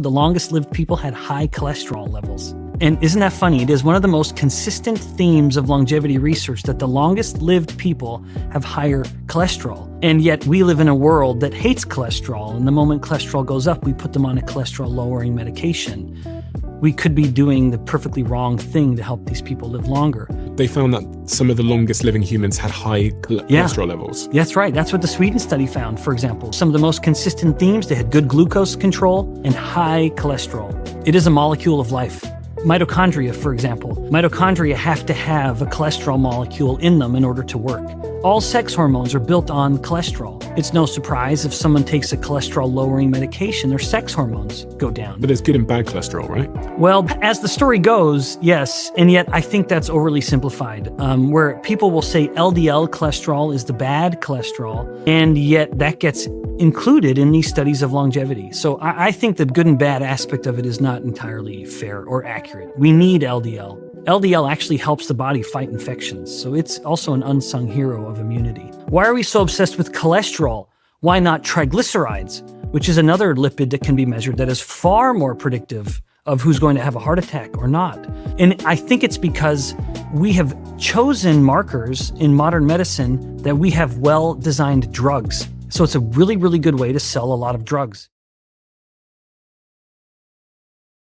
the longest lived people had high cholesterol levels. And isn't that funny? It is one of the most consistent themes of longevity research that the longest lived people have higher cholesterol. And yet we live in a world that hates cholesterol. And the moment cholesterol goes up, we put them on a cholesterol lowering medication. We could be doing the perfectly wrong thing to help these people live longer. They found that some of the longest living humans had high cholesterol levels. That's right. That's what the Sweden study found, for example. Some of the most consistent themes, they had good glucose control and high cholesterol. It is a molecule of life. Mitochondria, for example. Mitochondria have to have a cholesterol molecule in them in order to work. All sex hormones are built on cholesterol. It's no surprise if someone takes a cholesterol-lowering medication, their sex hormones go down. But there's good and bad cholesterol, right? Well, as the story goes, yes, and yet I think that's overly simplified, where people will say LDL cholesterol is the bad cholesterol, and yet that gets included in these studies of longevity. So I think the good and bad aspect of it is not entirely fair or accurate. We need LDL. LDL actually helps the body fight infections, so it's also an unsung hero of immunity. Why are we so obsessed with cholesterol? Why not triglycerides, which is another lipid that can be measured that is far more predictive of who's going to have a heart attack or not? And I think it's because we have chosen markers in modern medicine that we have well-designed drugs. So it's a really, really good way to sell a lot of drugs.